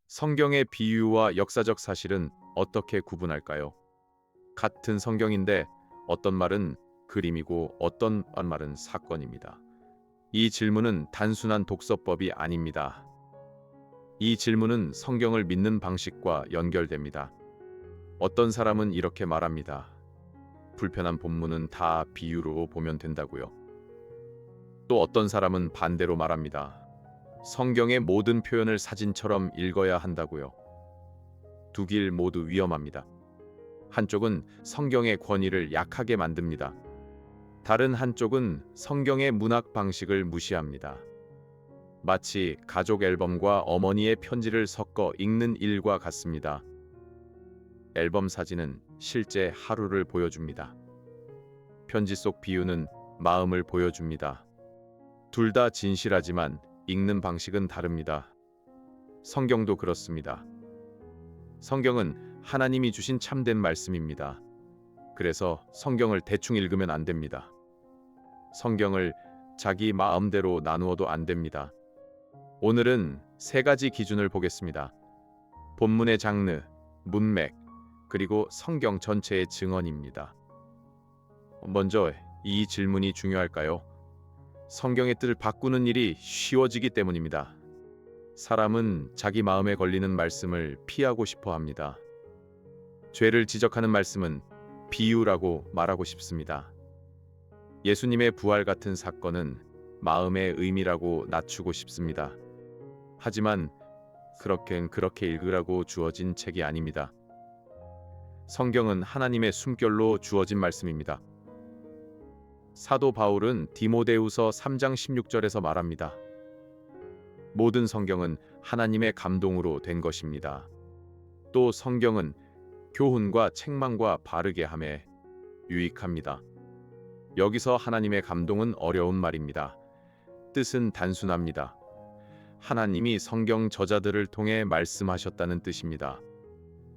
성경의 비유와 역사적 사실은 어떻게 구분할까요? 같은 성경인데 어떤 말은 그림이고 어떤 말은 사건입니다. 이 질문은 단순한 독서법이 아닙니다. 이 질문은 성경을 믿는 방식과 연결됩니다. 어떤 사람은 이렇게 말합니다. 불편한 본문은 다 비유로 보면 된다고요. 또 어떤 사람은 반대로 말합니다. 성경의 모든 표현을 사진처럼 읽어야 한다고요. 두 길 모두 위험합니다. 한쪽은 성경의 권위를 약하게 만듭니다. 다른 한쪽은 성경의 문학 방식을 무시합니다. 마치 가족 앨범과 어머니의 편지를 섞어 읽는 일과 같습니다. 앨범 사진은 실제 하루를 보여줍니다. 편지 속 비유는 마음을 보여줍니다. 둘 다 진실하지만 읽는 방식은 다릅니다. 성경도 그렇습니다. 성경은 하나님이 주신 참된 말씀입니다. 그래서 성경을 대충 읽으면 안 됩니다. 성경을 자기 마음대로 나누어도 안 됩니다. 오늘은 세 가지 기준을 보겠습니다. 본문의 장르, 문맥, 그리고 성경 전체의 증언입니다. 먼저 이 질문이 중요할까요? 성경의 뜻을 바꾸는 일이 쉬워지기 때문입니다. 사람은 자기 마음에 걸리는 말씀을 피하고 싶어 합니다. 죄를 지적하는 말씀은 비유라고 말하고 싶습니다. 예수님의 부활 같은 사건은 마음의 의미라고 낮추고 싶습니다. 하지만 그렇게 읽으라고 주어진 책이 아닙니다. 성경은 하나님의 숨결로 주어진 말씀입니다. 사도 바울은 디모데후서 3장 16절에서 말합니다. 모든 성경은 하나님의 감동으로 된 것입니다. 또 성경은 교훈과 책망과 바르게 함에 유익합니다. 여기서 하나님의 감동은 어려운 말입니다. 뜻은 단순합니다. 하나님이 성경 저자들을 통해 말씀하셨다는 뜻입니다.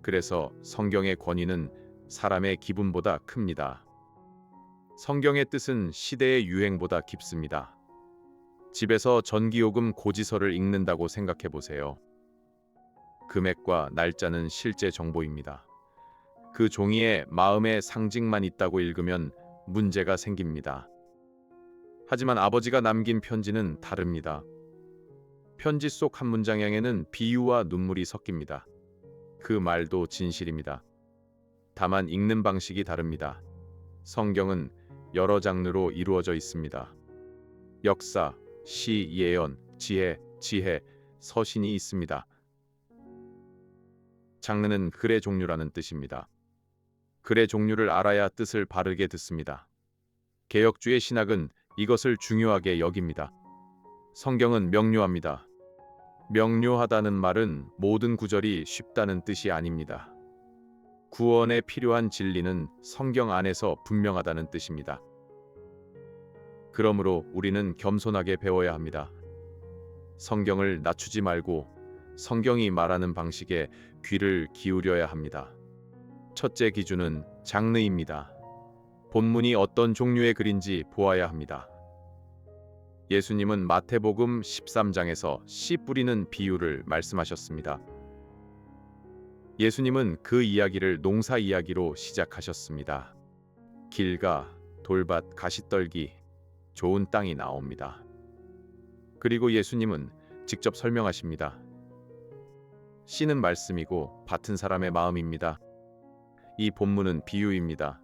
그래서 성경의 권위는 사람의 기분보다 큽니다. 성경의 뜻은 시대의 유행보다 깊습니다. 집에서 전기요금 고지서를 읽는다고 생각해 보세요. 금액과 날짜는 실제 정보입니다. 그 종이에 마음의 상징만 있다고 읽으면 문제가 생깁니다. 하지만 아버지가 남긴 편지는 다릅니다. 편지 속 한 문장에는 비유와 눈물이 섞입니다. 그 말도 진실입니다. 다만 읽는 방식이 다릅니다. 성경은 여러 장르로 이루어져 있습니다. 역사, 시, 예언, 지혜, 서신이 있습니다. 장르는 글의 종류라는 뜻입니다. 글의 종류를 알아야 뜻을 바르게 듣습니다. 개혁주의 신학은 이것을 중요하게 여깁니다. 성경은 명료합니다. 명료하다는 말은 모든 구절이 쉽다는 뜻이 아닙니다. 구원에 필요한 진리는 성경 안에서 분명하다는 뜻입니다. 그러므로 우리는 겸손하게 배워야 합니다. 성경을 낮추지 말고 성경이 말하는 방식에 귀를 기울여야 합니다. 첫째 기준은 장르입니다. 본문이 어떤 종류의 글인지 보아야 합니다. 예수님은 마태복음 13장에서 씨 뿌리는 비유를 말씀하셨습니다. 예수님은 그 이야기를 농사 이야기로 시작하셨습니다. 길가, 돌밭, 가시떨기, 좋은 땅이 나옵니다. 그리고 예수님은 직접 설명하십니다. 씨는 말씀이고 밭은 사람의 마음입니다. 이 본문은 비유입니다.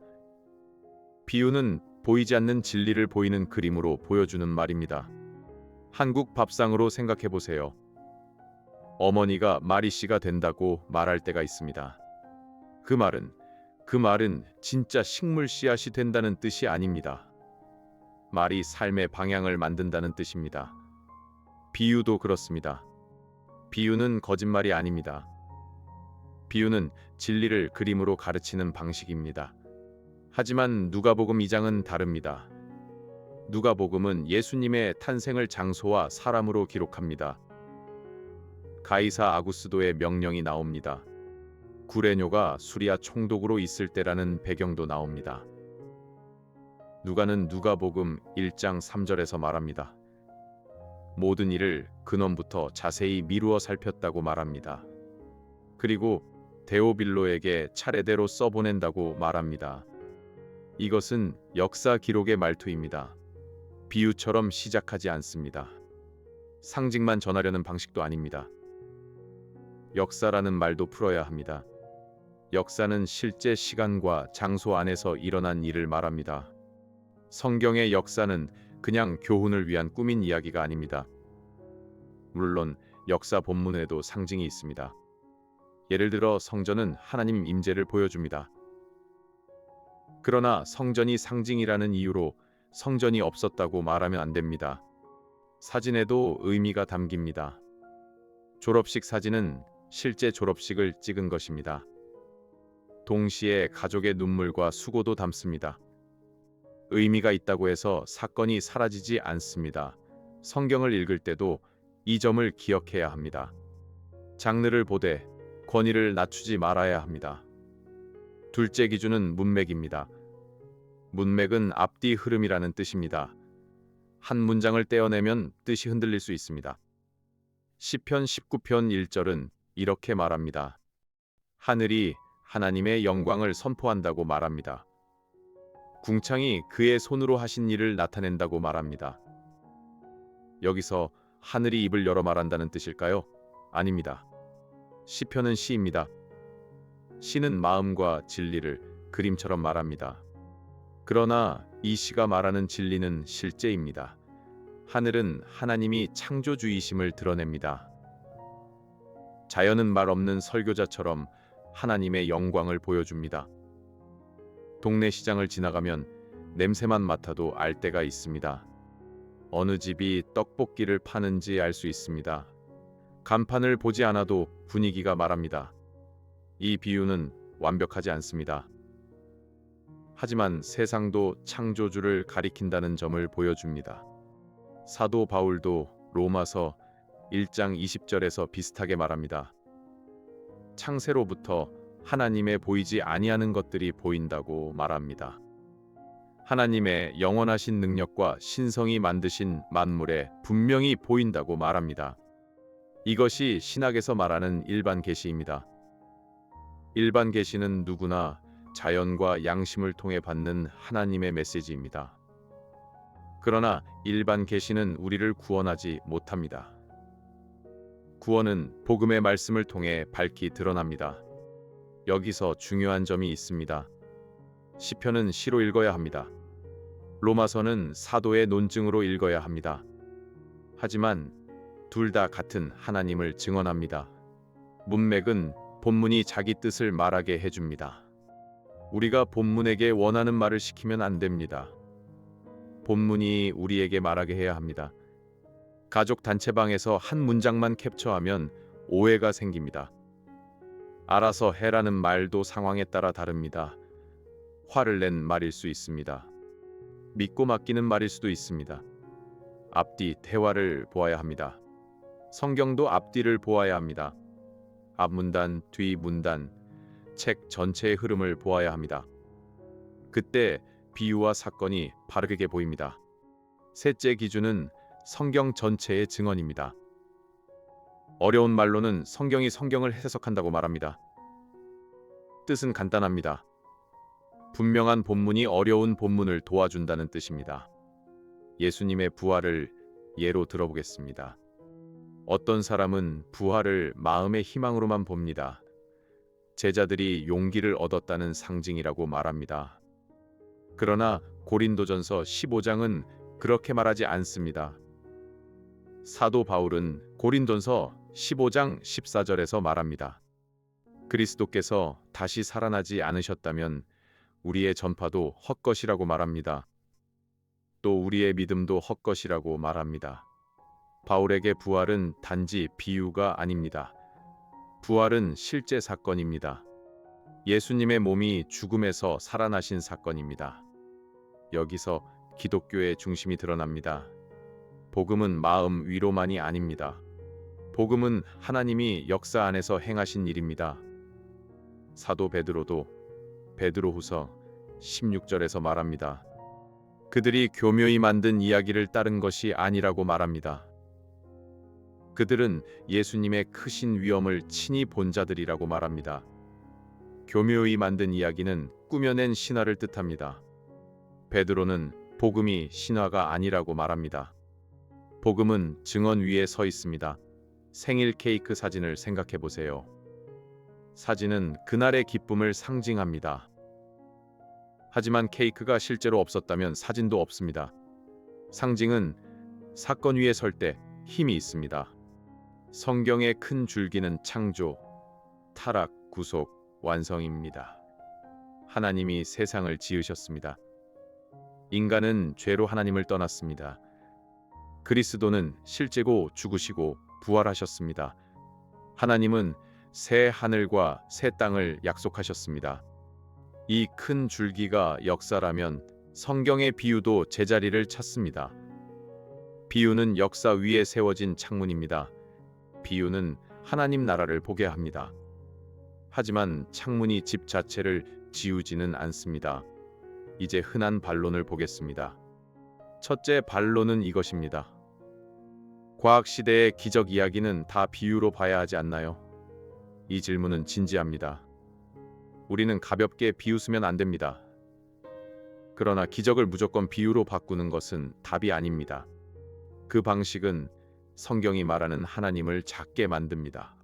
비유는 보이지 않는 진리를 보이는 그림으로 보여주는 말입니다. 한국 밥상으로 생각해 보세요. 어머니가 마리씨가 된다고 말할 때가 있습니다. 그 말은 진짜 식물 씨앗이 된다는 뜻이 아닙니다. 말이 삶의 방향을 만든다는 뜻입니다. 비유도 그렇습니다. 비유는 거짓말이 아닙니다. 비유는 진리를 그림으로 가르치는 방식입니다. 하지만 누가복음 2장은 다릅니다. 누가복음은 예수님의 탄생을 장소와 사람으로 기록합니다. 가이사 아구스도의 명령이 나옵니다. 구레뇨가 수리아 총독으로 있을 때라는 배경도 나옵니다. 누가는 누가복음 1장 3절에서 말합니다. 모든 일을 근원부터 자세히 미루어 살폈다고 말합니다. 그리고 데오빌로에게 차례대로 써보낸다고 말합니다. 이것은 역사 기록의 말투입니다. 비유처럼 시작하지 않습니다. 상징만 전하려는 방식도 아닙니다. 역사라는 말도 풀어야 합니다. 역사는 실제 시간과 장소 안에서 일어난 일을 말합니다. 성경의 역사는 그냥 교훈을 위한 꾸민 이야기가 아닙니다. 물론 역사 본문에도 상징이 있습니다. 예를 들어 성전은 하나님 임재를 보여줍니다. 그러나 성전이 상징이라는 이유로 성전이 없었다고 말하면 안 됩니다. 사진에도 의미가 담깁니다. 졸업식 사진은 실제 졸업식을 찍은 것입니다. 동시에 가족의 눈물과 수고도 담습니다. 의미가 있다고 해서 사건이 사라지지 않습니다. 성경을 읽을 때도 이 점을 기억해야 합니다. 장르를 보되 권위를 낮추지 말아야 합니다. 둘째 기준은 문맥입니다. 문맥은 앞뒤 흐름이라는 뜻입니다. 한 문장을 떼어내면 뜻이 흔들릴 수 있습니다. 시편 19편 1절은 이렇게 말합니다. 하늘이 하나님의 영광을 선포한다고 말합니다. 궁창이 그의 손으로 하신 일을 나타낸다고 말합니다. 여기서 하늘이 입을 열어 말한다는 뜻일까요? 아닙니다. 시편은 시입니다. 시는 마음과 진리를 그림처럼 말합니다. 그러나 이 시가 말하는 진리는 실제입니다. 하늘은 하나님이 창조주이심을 드러냅니다. 자연은 말 없는 설교자처럼 하나님의 영광을 보여줍니다. 동네 시장을 지나가면 냄새만 맡아도 알 때가 있습니다. 어느 집이 떡볶이를 파는지 알 수 있습니다. 간판을 보지 않아도 분위기가 말합니다. 이 비유는 완벽하지 않습니다. 하지만 세상도 창조주를 가리킨다는 점을 보여줍니다. 사도 바울도 로마서 1장 20절에서 비슷하게 말합니다. 창세로부터 하나님의 보이지 아니하는 것들이 보인다고 말합니다. 하나님의 영원하신 능력과 신성이 만드신 만물에 분명히 보인다고 말합니다. 이것이 신학에서 말하는 일반 계시입니다. 일반 계시는 누구나 자연과 양심을 통해 받는 하나님의 메시지입니다. 그러나 일반 계시는 우리를 구원하지 못합니다. 구원은 복음의 말씀을 통해 밝히 드러납니다. 여기서 중요한 점이 있습니다. 시편은 시로 읽어야 합니다. 로마서는 사도의 논증으로 읽어야 합니다. 하지만 둘 다 같은 하나님을 증언합니다. 문맥은 본문이 자기 뜻을 말하게 해줍니다. 우리가 본문에게 원하는 말을 시키면 안 됩니다. 본문이 우리에게 말하게 해야 합니다. 가족 단체방에서 한 문장만 캡처하면 오해가 생깁니다. 알아서 해라는 말도 상황에 따라 다릅니다. 화를 낸 말일 수 있습니다. 믿고 맡기는 말일 수도 있습니다. 앞뒤 대화를 보아야 합니다. 성경도 앞뒤를 보아야 합니다. 앞문단, 뒷문단, 책 전체의 흐름을 보아야 합니다. 그때 비유와 사건이 바르게 보입니다. 셋째 기준은 성경 전체의 증언입니다. 어려운 말로는 성경이 성경을 해석한다고 말합니다. 뜻은 간단합니다. 분명한 본문이 어려운 본문을 도와준다는 뜻입니다. 예수님의 부활을 예로 들어보겠습니다. 어떤 사람은 부활을 마음의 희망으로만 봅니다. 제자들이 용기를 얻었다는 상징이라고 말합니다. 그러나 고린도전서 15장은 그렇게 말하지 않습니다. 사도 바울은 고린도전서 15장 14절에서 말합니다. 그리스도께서 다시 살아나지 않으셨다면 우리의 전파도 헛것이라고 말합니다. 또 우리의 믿음도 헛것이라고 말합니다. 바울에게 부활은 단지 비유가 아닙니다. 부활은 실제 사건입니다. 예수님의 몸이 죽음에서 살아나신 사건입니다. 여기서 기독교의 중심이 드러납니다. 복음은 마음 위로만이 아닙니다. 복음은 하나님이 역사 안에서 행하신 일입니다. 사도 베드로도 베드로후서 16절에서 말합니다. 그들이 교묘히 만든 이야기를 따른 것이 아니라고 말합니다. 그들은 예수님의 크신 위엄을 친히 본 자들이라고 말합니다. 교묘히 만든 이야기는 꾸며낸 신화를 뜻합니다. 베드로는 복음이 신화가 아니라고 말합니다. 복음은 증언 위에 서 있습니다. 생일 케이크 사진을 생각해 보세요. 사진은 그날의 기쁨을 상징합니다. 하지만 케이크가 실제로 없었다면 사진도 없습니다. 상징은 사건 위에 설 때 힘이 있습니다. 성경의 큰 줄기는 창조, 타락, 구속, 완성입니다. 하나님이 세상을 지으셨습니다. 인간은 죄로 하나님을 떠났습니다. 그리스도는 실제고 죽으시고 부활하셨습니다. 하나님은 새 하늘과 새 땅을 약속하셨습니다. 이 큰 줄기가 역사라면 성경의 비유도 제자리를 찾습니다. 비유는 역사 위에 세워진 창문입니다. 비유는 하나님 나라를 보게 합니다. 하지만 창문이 집 자체를 지우지는 않습니다. 이제 흔한 반론을 보겠습니다. 첫째 반론은 이것입니다. 과학시대의 기적 이야기는 다 비유로 봐야 하지 않나요? 이 질문은 진지합니다. 우리는 가볍게 비웃으면 안 됩니다. 그러나 기적을 무조건 비유로 바꾸는 것은 답이 아닙니다. 그 방식은 성경이 말하는 하나님을 작게 만듭니다.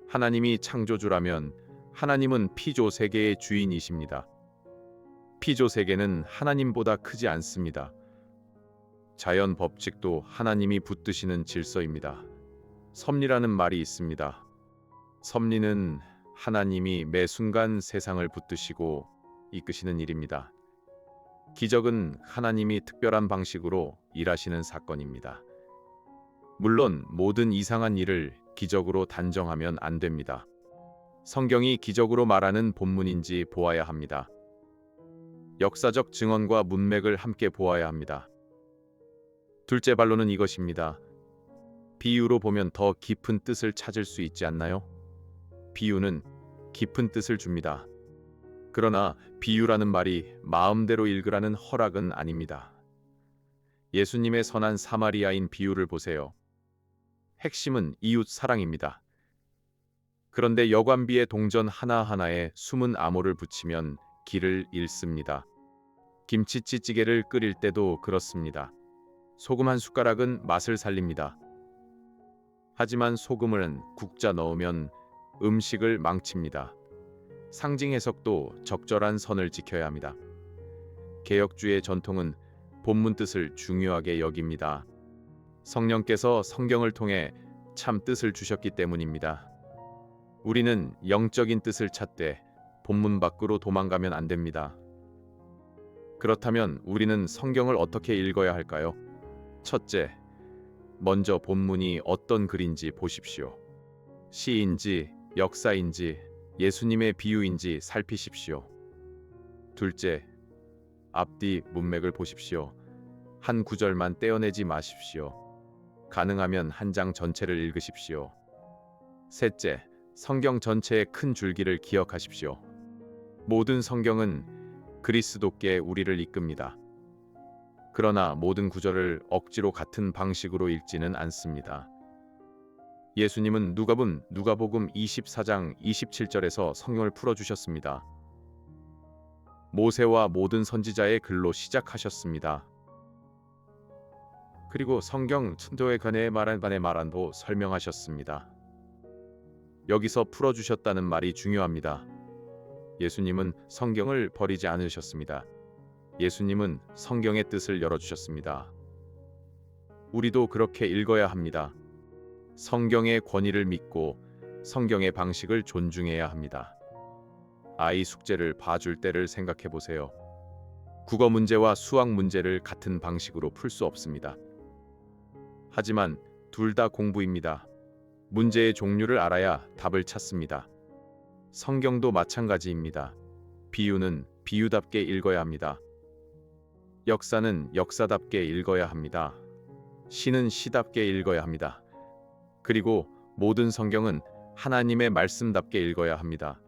하나님이 창조주라면 하나님은 피조 세계의 주인이십니다. 피조 세계는 하나님보다 크지 않습니다. 자연 법칙도 하나님이 붙드시는 질서입니다. 섭리라는 말이 있습니다. 섭리는 하나님이 매 순간 세상을 붙드시고 이끄시는 일입니다. 기적은 하나님이 특별한 방식으로 일하시는 사건입니다. 물론 모든 이상한 일을 기적으로 단정하면 안 됩니다. 성경이 기적으로 말하는 본문인지 보아야 합니다. 역사적 증언과 문맥을 함께 보아야 합니다. 둘째 반론은 이것입니다. 비유로 보면 더 깊은 뜻을 찾을 수 있지 않나요? 비유는 깊은 뜻을 줍니다. 그러나 비유라는 말이 마음대로 읽으라는 허락은 아닙니다. 예수님의 선한 사마리아인 비유를 보세요. 핵심은 이웃 사랑입니다. 그런데 여관비의 동전 하나하나에 숨은 암호를 붙이면 길을 잃습니다. 김치찌개를 끓일 때도 그렇습니다. 소금 한 숟가락은 맛을 살립니다. 하지만 소금을 국자 넣으면 음식을 망칩니다. 상징 해석도 적절한 선을 지켜야 합니다. 개혁주의 전통은 본문 뜻을 중요하게 여깁니다. 성령께서 성경을 통해 참 뜻을 주셨기 때문입니다. 우리는 영적인 뜻을 찾되 본문 밖으로 도망가면 안 됩니다. 그렇다면 우리는 성경을 어떻게 읽어야 할까요? 첫째, 먼저 본문이 어떤 글인지 보십시오. 시인지, 역사인지, 예수님의 비유인지 살피십시오. 둘째, 앞뒤 문맥을 보십시오. 한 구절만 떼어내지 마십시오. 가능하면 한 장 전체를 읽으십시오. 셋째, 성경 전체의 큰 줄기를 기억하십시오. 모든 성경은 그리스도께 우리를 이끕니다. 그러나 모든 구절을 억지로 같은 방식으로 읽지는 않습니다. 예수님은 누가복음 24장 27절에서 성경을 풀어주셨습니다. 모세와 모든 선지자의 글로 시작하셨습니다. 그리고 성경 천도에 관해 말한도 설명하셨습니다. 여기서 풀어주셨다는 말이 중요합니다. 예수님은 성경을 버리지 않으셨습니다. 예수님은 성경의 뜻을 열어주셨습니다. 우리도 그렇게 읽어야 합니다. 성경의 권위를 믿고 성경의 방식을 존중해야 합니다. 아이 숙제를 봐줄 때를 생각해 보세요. 국어 문제와 수학 문제를 같은 방식으로 풀 수 없습니다. 하지만 둘 다 공부입니다. 문제의 종류를 알아야 답을 찾습니다. 성경도 마찬가지입니다. 비유는 비유답게 읽어야 합니다. 역사는 역사답게 읽어야 합니다. 시는 시답게 읽어야 합니다. 그리고 모든 성경은 하나님의 말씀답게 읽어야 합니다.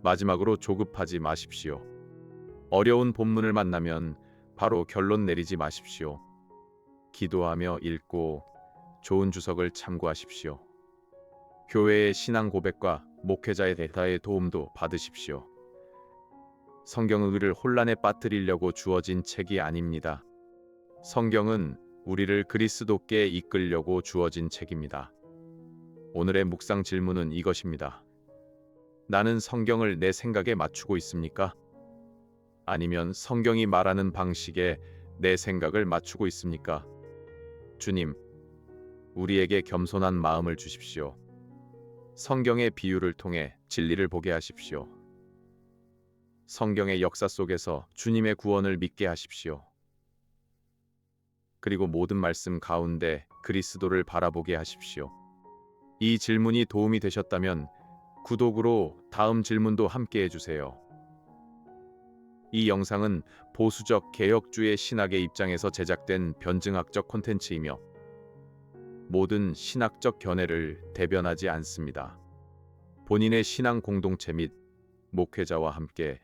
마지막으로 조급하지 마십시오. 어려운 본문을 만나면 바로 결론 내리지 마십시오. 기도하며 읽고 좋은 주석을 참고하십시오. 교회의 신앙 고백과 목회자의 대타의 도움도 받으십시오. 성경은 우리를 혼란에 빠뜨리려고 주어진 책이 아닙니다. 성경은 우리를 그리스도께 이끌려고 주어진 책입니다. 오늘의 묵상 질문은 이것입니다. 나는 성경을 내 생각에 맞추고 있습니까? 아니면 성경이 말하는 방식에 내 생각을 맞추고 있습니까? 주님, 우리에게 겸손한 마음을 주십시오. 성경의 비유를 통해 진리를 보게 하십시오. 성경의 역사 속에서 주님의 구원을 믿게 하십시오. 그리고 모든 말씀 가운데 그리스도를 바라보게 하십시오. 이 질문이 도움이 되셨다면 구독으로 다음 질문도 함께 해주세요. 이 영상은 보수적 개혁주의 신학의 입장에서 제작된 변증학적 콘텐츠이며 모든 신학적 견해를 대변하지 않습니다. 본인의 신앙 공동체 및 목회자와 함께